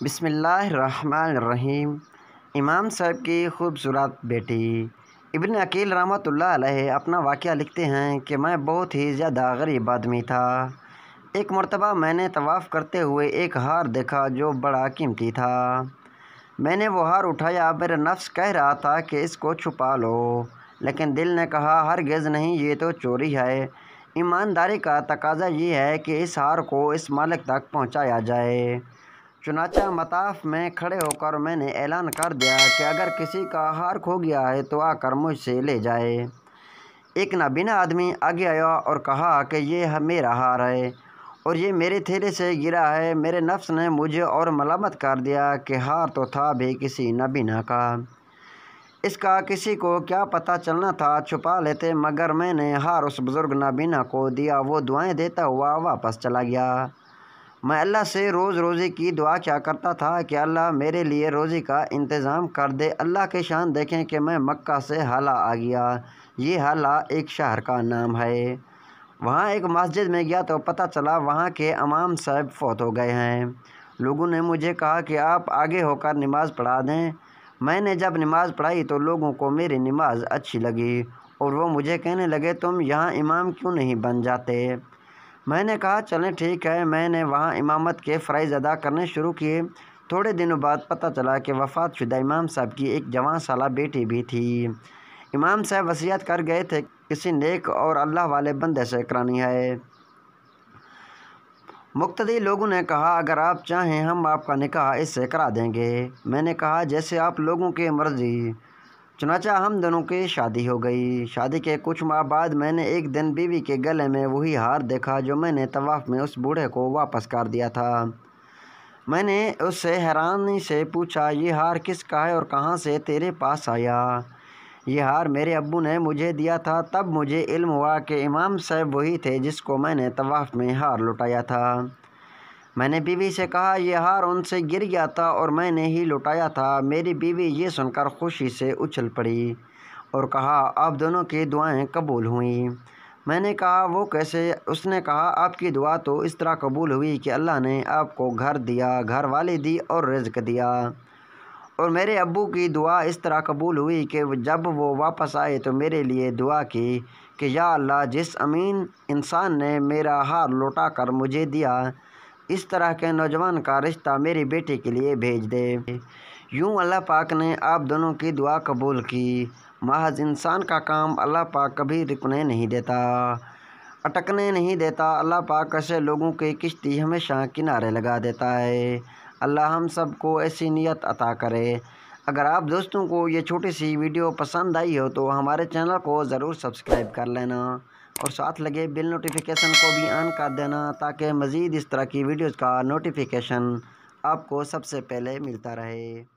بسم اللہ الرحمن الرحیم۔ امام صاحب کی خوبصورت بیٹی ابن عقیل رحمۃ اللہ علیہ اپنا واقعہ لکھتے ہیں کہ میں بہت ہی زیادہ غریب آدمی تھا۔ ایک مرتبہ میں نے طواف کرتے ہوئے ایک ہار دیکھا جو بڑا قیمتی تھا۔ میں نے وہ ہار اٹھایا، میرا نفس کہہ رہا تھا کہ اس کو چھپا لو، لیکن دل نے کہا ہرگز نہیں، یہ تو چوری ہے۔ ایمانداری کا تقاضا یہ ہے کہ اس ہار کو اس مالک تک پہنچایا جائے۔ چنانچہ مطاف میں کھڑے ہو کر میں نے اعلان کر دیا کہ اگر کسی کا ہار کھو گیا ہے تو آ کر مجھ سے لے جائے۔ ایک نابینا آدمی آگے آیا اور کہا کہ یہ میرا ہار ہے اور یہ میرے تھیلے سے گرا ہے۔ میرے نفس نے مجھے اور ملامت کر دیا کہ ہار تو تھا بھی کسی نابینا کا، اس کا کسی کو کیا پتہ چلنا تھا، چھپا لیتے۔ مگر میں نے ہار اس بزرگ نابینا کو دیا، وہ دعائیں دیتا ہوا واپس چلا گیا۔ میں اللہ سے روز روزی کی دعا کیا کرتا تھا کہ اللہ میرے لیے روزی کا انتظام کر دے۔ اللہ کی شان دیکھیں کہ میں مکہ سے حالہ آ گیا۔ یہ حالہ ایک شہر کا نام ہے۔ وہاں ایک مسجد میں گیا تو پتہ چلا وہاں کے امام صاحب فوت ہو گئے ہیں۔ لوگوں نے مجھے کہا کہ آپ آگے ہو کر نماز پڑھا دیں۔ میں نے جب نماز پڑھائی تو لوگوں کو میری نماز اچھی لگی اور وہ مجھے کہنے لگے تم یہاں امام کیوں نہیں بن جاتے؟ میں نے کہا چلیں ٹھیک ہے۔ میں نے وہاں امامت کے فرائض ادا کرنے شروع کیے۔ تھوڑے دنوں بعد پتہ چلا کہ وفات شدہ امام صاحب کی ایک جوان سالہ بیٹی بھی تھی۔ امام صاحب وصیت کر گئے تھے کسی نیک اور اللہ والے بندے سے کرانی ہے۔ مقتدی لوگوں نے کہا اگر آپ چاہیں ہم آپ کا نکاح اس سے کرا دیں گے۔ میں نے کہا جیسے آپ لوگوں کی مرضی۔ چنانچہ ہم دونوں کی شادی ہو گئی۔ شادی کے کچھ ماہ بعد میں نے ایک دن بیوی کے گلے میں وہی ہار دیکھا جو میں نے طواف میں اس بوڑھے کو واپس کر دیا تھا۔ میں نے اس سے حیرانی سے پوچھا یہ ہار کس کا ہے اور کہاں سے تیرے پاس آیا؟ یہ ہار میرے ابو نے مجھے دیا تھا۔ تب مجھے علم ہوا کہ امام صاحب وہی تھے جس کو میں نے طواف میں ہار لٹایا تھا۔ میں نے بیوی سے کہا یہ ہار ان سے گر گیا تھا اور میں نے ہی لٹایا تھا۔ میری بیوی یہ سن کر خوشی سے اچھل پڑی اور کہا آپ دونوں کی دعائیں قبول ہوئیں۔ میں نے کہا وہ کیسے؟ اس نے کہا آپ کی دعا تو اس طرح قبول ہوئی کہ اللہ نے آپ کو گھر دیا، گھر والی دی اور رزق دیا، اور میرے ابو کی دعا اس طرح قبول ہوئی کہ جب وہ واپس آئے تو میرے لیے دعا کی کہ یا اللہ جس امین انسان نے میرا ہار لوٹا کر مجھے دیا، اس طرح کے نوجوان کا رشتہ میری بیٹی کے لیے بھیج دے۔ یوں اللہ پاک نے آپ دونوں کی دعا قبول کی۔ محض انسان کا کام اللہ پاک کبھی رکنے نہیں دیتا، اٹکنے نہیں دیتا۔ اللہ پاک ایسے لوگوں کی کشتی ہمیشہ کنارے لگا دیتا ہے۔ اللہ ہم سب کو ایسی نیت عطا کرے۔ اگر آپ دوستوں کو یہ چھوٹی سی ویڈیو پسند آئی ہو تو ہمارے چینل کو ضرور سبسکرائب کر لینا اور ساتھ لگے بیل نوٹیفیکیشن کو بھی آن کر دینا تاکہ مزید اس طرح کی ویڈیوز کا نوٹیفیکیشن آپ کو سب سے پہلے ملتا رہے۔